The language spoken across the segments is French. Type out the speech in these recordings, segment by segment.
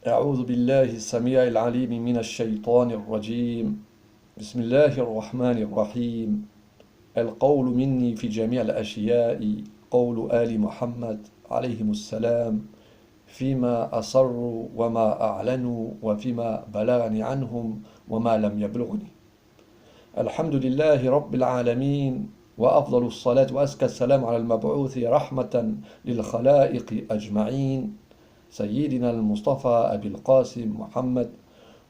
أعوذ بالله السميع العليم من الشيطان الرجيم. بسم الله الرحمن الرحيم. القول مني في جميع الأشياء قول آل محمد عليهم السلام، فيما أسروا وما أعلنوا وفيما بلغني عنهم وما لم يبلغني. الحمد لله رب العالمين، وأفضل الصلاة وأزكى السلام على المبعوث رحمة للخلائق أجمعين، سيدنا المصطفى أبي القاسم محمد،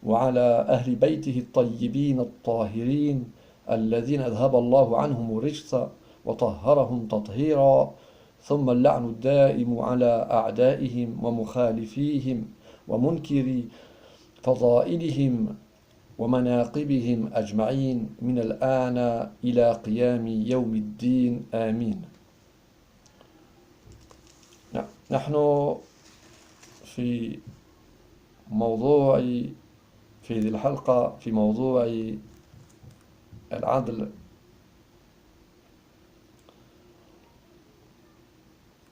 وعلى أهل بيته الطيبين الطاهرين الذين أذهب الله عنهم الرجس وطهرهم تطهيرا، ثم اللعن الدائم على أعدائهم ومخالفيهم ومنكري فضائلهم ومناقبهم أجمعين من الآن إلى قيام يوم الدين، آمين. نحن في موضوع في هذه الحلقة في موضوع العدل،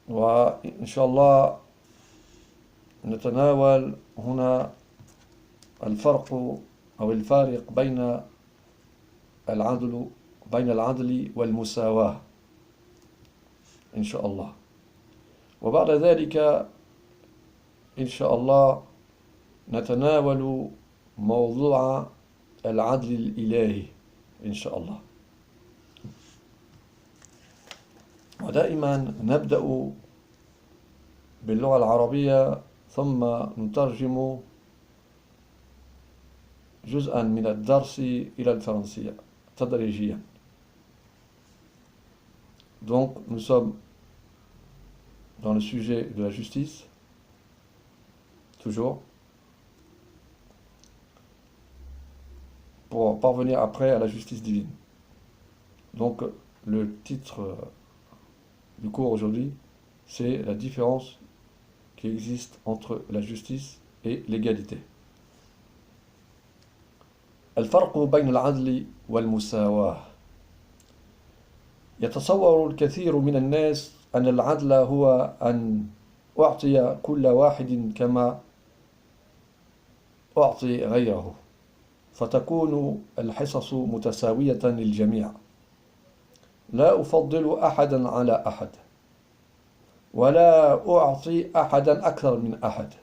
وإن شاء الله نتناول هنا الفارق بين العدل والمساواة إن شاء الله. وبعد ذلك إن شاء الله نتناول موضوع العدل الإلهي إن شاء الله. ودائما نبدأ باللغة العربية ثم نترجم جزءا من الدرس إلى الفرنسية تدريجيا. Donc nous sommes dans le sujet de la justice, toujours, pour parvenir après à la justice divine. Donc le titre du cours aujourd'hui, c'est la différence qui existe entre la justice et l'égalité. الفرق بين العدل والمساواة. يتصور الكثير من الناس أن العدل هو أن أعطي كل واحد كما أعطي غيره، فتكون الحصص متساوية للجميع، لا أفضل أحدا على أحد، ولا أعطي أحدا أكثر من أحد.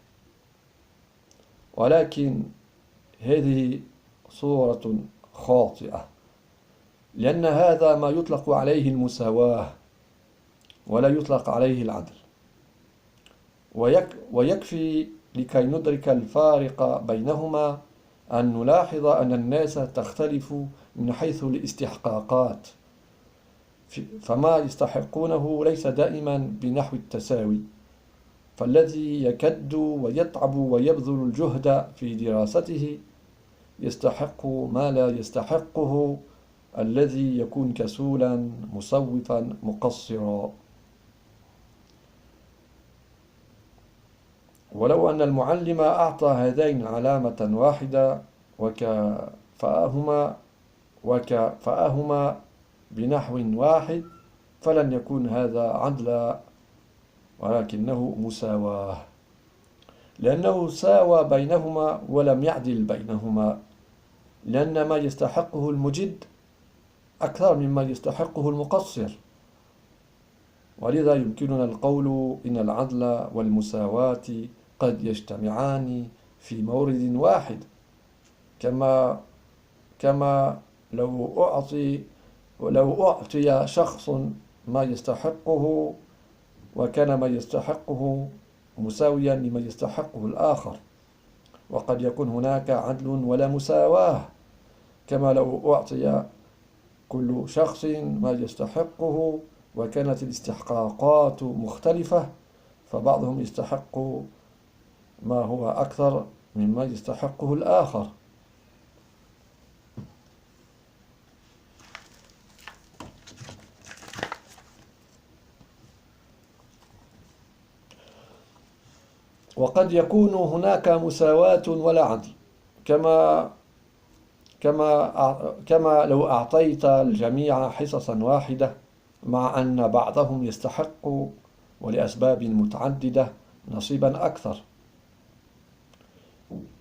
ولكن هذه صورة خاطئة، لأن هذا ما يطلق عليه المساواة ولا يطلق عليه العدل. ويكفي لكي ندرك الفارق بينهما أن نلاحظ أن الناس تختلف من حيث الاستحقاقات، فما يستحقونه ليس دائما بنحو التساوي، فالذي يكد ويتعب ويبذل الجهد في دراسته يستحق ما لا يستحقه الذي يكون كسولا مسوفا مقصرا. ولو أن المعلم أعطى هذين العلامة واحدة وكفأهما بنحو واحد فلن يكون هذا عدلا، ولكنه مساواة، لأنه ساوى بينهما ولم يعدل بينهما، لأن ما يستحقه المجد أكثر مما يستحقه المقصر. ولذا يمكننا القول إن العدل والمساواة قد يجتمعان في مورد واحد، كما لو أعطي شخص ما يستحقه وكان ما يستحقه مساويا لما يستحقه الآخر، وقد يكون هناك عدل ولا مساواة، كما لو أعطي كل شخص ما يستحقه وكانت الاستحقاقات مختلفة، فبعضهم يستحق ما هو أكثر مما يستحقه الآخر. وقد يكون هناك مساواة ولا عدل، كما لو أعطيت الجميع حصصا واحدة مع أن بعضهم يستحق ولأسباب متعددة نصيبا أكثر.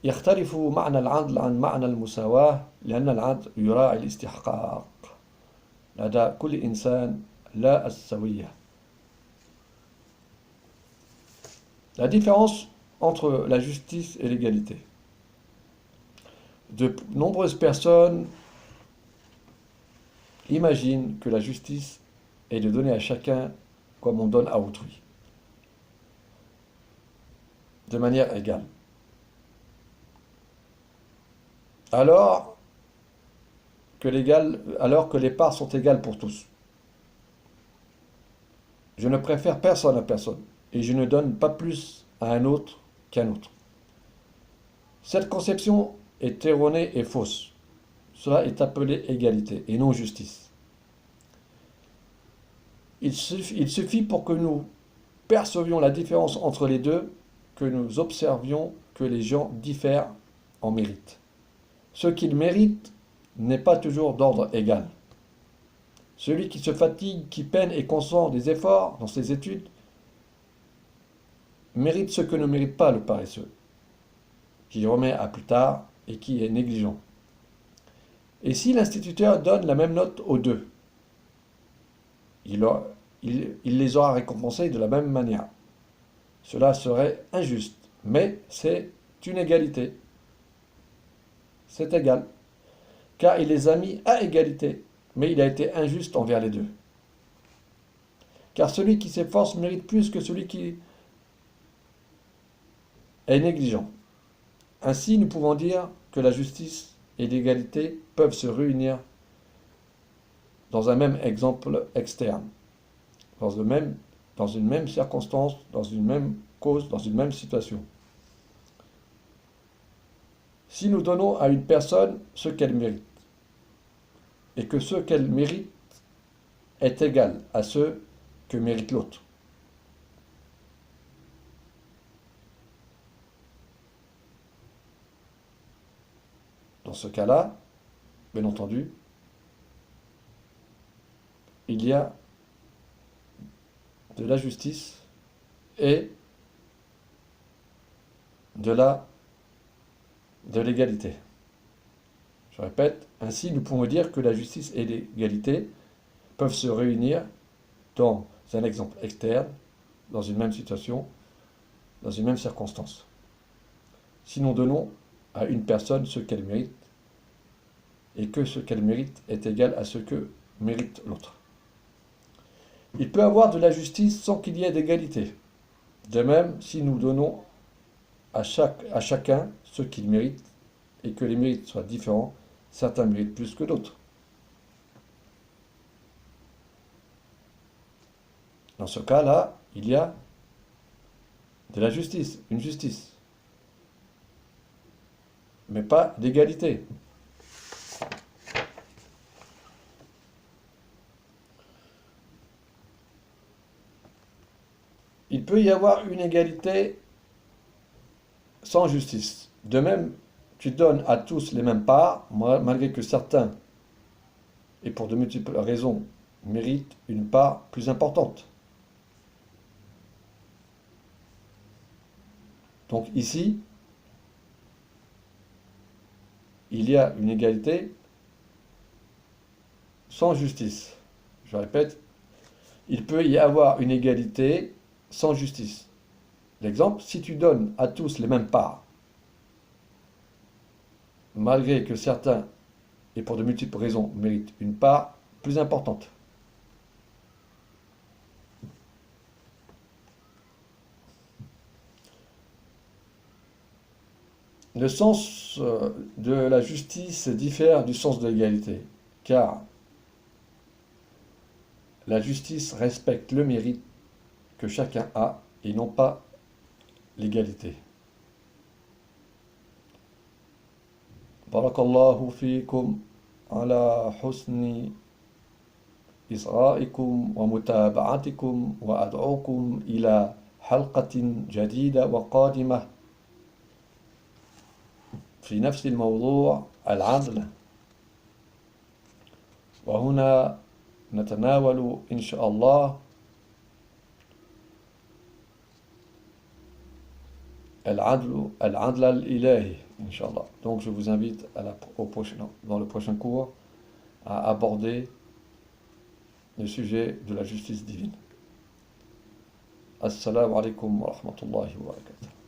يختلف معنى العدل عن معنى المساواة لأن العدل يراعي الاستحقاق لدى كل إنسان لا السوية. La différence entre la justice et l'égalité. De nombreuses personnes imaginent que la justice est de donner à chacun comme on donne à autrui, de manière égale. Alors que les parts sont égales pour tous. Je ne préfère personne à personne et je ne donne pas plus à un autre qu'un autre. Cette conception est erronée et fausse. Cela est appelé égalité et non justice. Il suffit pour que nous percevions la différence entre les deux, que nous observions que les gens diffèrent en mérite. Ce qu'ils méritent n'est pas toujours d'ordre égal. Celui qui se fatigue, qui peine et consent des efforts dans ses études, mérite ce que ne mérite pas le paresseux, qui remet à plus tard et qui est négligent. Et si l'instituteur donne la même note aux deux, il les aura récompensés de la même manière. Cela serait injuste, mais c'est une égalité. C'est égal, car il les a mis à égalité, mais il a été injuste envers les deux. Car celui qui s'efforce mérite plus que celui qui est négligent. Ainsi, nous pouvons dire que la justice et l'égalité peuvent se réunir dans un même exemple externe, dans une même circonstance, dans une même cause, dans une même situation. Si nous donnons à une personne ce qu'elle mérite, et que ce qu'elle mérite est égal à ce que mérite l'autre, dans ce cas-là, bien entendu, il y a de la justice et de l'égalité. Je répète, ainsi nous pouvons dire que la justice et l'égalité peuvent se réunir dans un exemple externe, dans une même situation, dans une même circonstance. Si nous donnons à une personne ce qu'elle mérite, et que ce qu'elle mérite est égal à ce que mérite l'autre. Il peut y avoir de la justice sans qu'il y ait d'égalité. De même, si nous donnons à chacun ce qu'il mérite, et que les mérites soient différents, certains méritent plus que d'autres. Dans ce cas-là, il y a de la justice, une justice, mais pas d'égalité. Il peut y avoir une égalité sans justice. De même, tu donnes à tous les mêmes parts, malgré que certains, et pour de multiples raisons, méritent une part plus importante. Donc ici, il y a une égalité sans justice. Je répète, il peut y avoir une égalité sans justice. L'exemple, si tu donnes à tous les mêmes parts, malgré que certains, et pour de multiples raisons, méritent une part plus importante. Le sens de la justice diffère du sens de l'égalité, car la justice respecte le mérite que chacun a et non pas l'égalité. Barakallahu fikum ala husni إصغائكم ومتابعتكم وأدعوكم إلى حلقة جديدة وقادمة في نفس الموضوع العدل. وهنا نتناول إن شاء الله al-adl al-ilahi, Inch'Allah. Donc je vous invite dans le prochain cours à aborder le sujet de la justice divine. Assalamu alaikum wa rahmatullahi wa barakatuh.